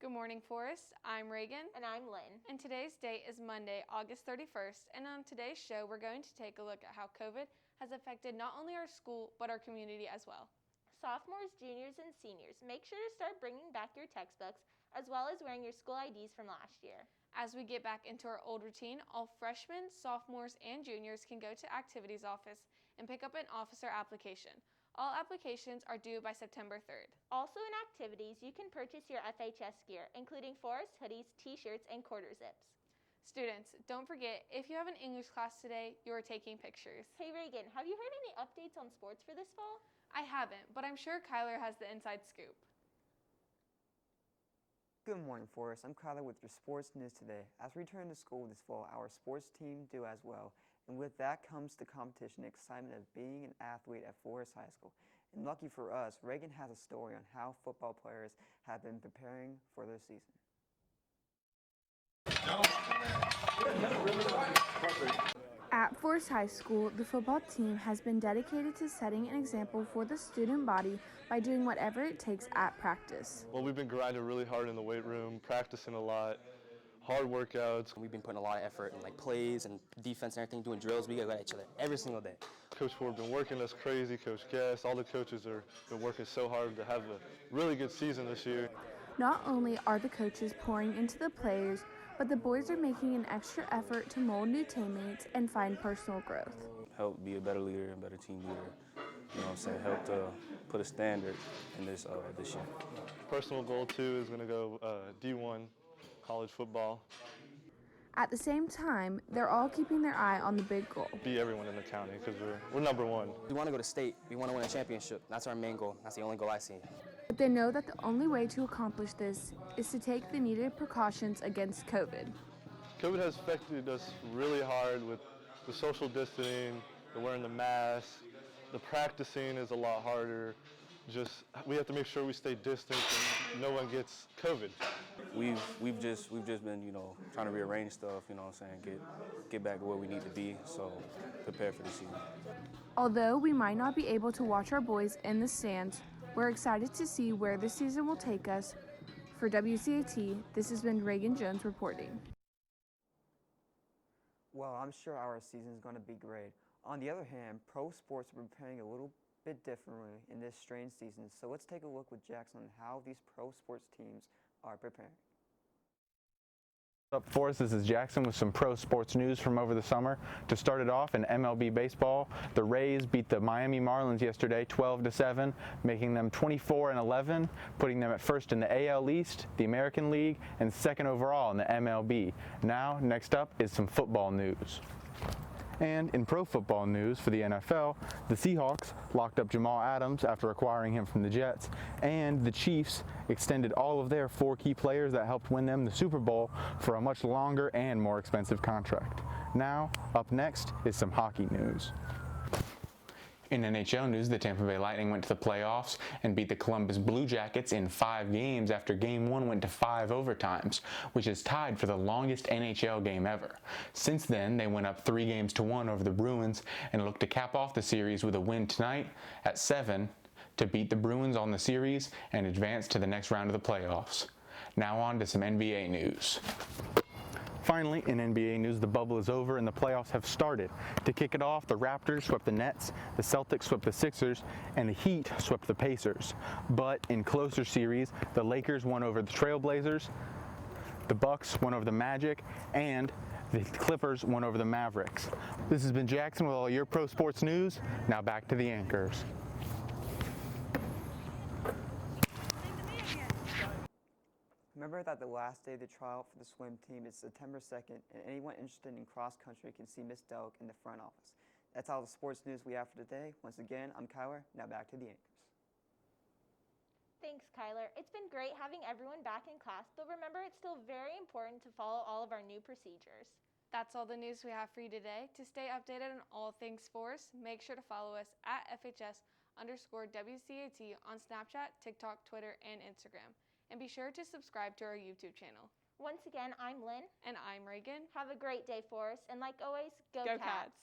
Good morning, Forest. I'm Reagan. And I'm Lynn. And today's date is Monday, August 31st. And on today's show, we're going to take a look at how COVID has affected not only our school, but our community as well. Sophomores, juniors, and seniors, make sure to start bringing back your textbooks as well as wearing your school IDs from last year. As we get back into our old routine, all freshmen, sophomores, and juniors can go to Activities Office and pick up an officer application. All applications are due by September 3rd. Also in Activities, you can purchase your FHS gear, including Forest hoodies, t-shirts, and quarter zips. Students, don't forget, if you have an English class today, you are taking pictures. Hey Reagan, have you heard any updates on sports for this fall? I haven't, but I'm sure Kyler has the inside scoop. Good morning, Forest. I'm Kyler with your sports news today. As we return to school this fall, our sports team do as well. And with that comes the competition and excitement of being an athlete at Forest High School. And lucky for us, Reagan has a story on how football players have been preparing for their season. At Forest High School, the football team has been dedicated to setting an example for the student body by doing whatever it takes at practice. Well, we've been grinding really hard in the weight room, practicing a lot, hard workouts. We've been putting a lot of effort in plays and defense and everything, doing drills. We get at each other every single day. Coach Ford been working us crazy, Coach Guest, all the coaches have been working so hard to have a really good season this year. Not only are the coaches pouring into the players, but the boys are making an extra effort to mold new teammates and find personal growth. Help be a better leader and better team leader. You know what I'm saying? Help to put a standard in this year. Personal goal too is going to go D1 college football. At the same time, they're all keeping their eye on the big goal. Beat everyone in the county because we're number one. We want to go to state. We want to win a championship. That's our main goal. That's the only goal I see. But they know that the only way to accomplish this is to take the needed precautions against COVID. COVID has affected us really hard with the social distancing, the wearing the mask, the practicing is a lot harder. We have to make sure we stay distant and no one gets COVID. We've just been, trying to rearrange stuff, what I'm saying, get back to where we need to be, so prepare for the season. Although we might not be able to watch our boys in the stands, we're excited to see where this season will take us. For WCAT, this has been Reagan Jones reporting. Well, I'm sure our season is going to be great. On the other hand, pro sports are preparing a little bit differently in this strange season. So let's take a look with Jackson on how these pro sports teams are preparing. What's up, Forest? This is Jackson with some pro sports news from over the summer. To start it off, in MLB baseball, the Rays beat the Miami Marlins yesterday 12-7, making them 24-11, putting them at first in the AL East, the American League, and second overall in the MLB. Now, next up is some football news. And in pro football news for the NFL, the Seahawks locked up Jamal Adams after acquiring him from the Jets, and the Chiefs extended all of their 4 key players that helped win them the Super Bowl for a much longer and more expensive contract. Now, up next is some hockey news. In NHL news, the Tampa Bay Lightning went to the playoffs and beat the Columbus Blue Jackets in 5 games after Game 1 went to 5 overtimes, which is tied for the longest NHL game ever. Since then, they went up 3-1 over the Bruins and look to cap off the series with a win tonight at 7 to beat the Bruins on the series and advance to the next round of the playoffs. Now on to some NBA news. Finally, in NBA news, the bubble is over and the playoffs have started. To kick it off, the Raptors swept the Nets, the Celtics swept the Sixers, and the Heat swept the Pacers. But in closer series, the Lakers won over the Trailblazers, the Bucks won over the Magic, and the Clippers won over the Mavericks. This has been Jackson with all your pro sports news. Now back to the anchors. Remember that the last day of the trial for the swim team is September 2nd, and anyone interested in cross-country can see Miss Delk in the front office. That's all the sports news we have for today. Once again, I'm Kyler. Now back to the anchors. Thanks, Kyler. It's been great having everyone back in class, but remember it's still very important to follow all of our new procedures. That's all the news we have for you today. To stay updated on all things Forest, make sure to follow us at FHS_WCAT on Snapchat, TikTok, Twitter, and Instagram. And be sure to subscribe to our YouTube channel. Once again, I'm Lynn. And I'm Reagan. Have a great day, Forest. And like always, go Go Cats! Cats!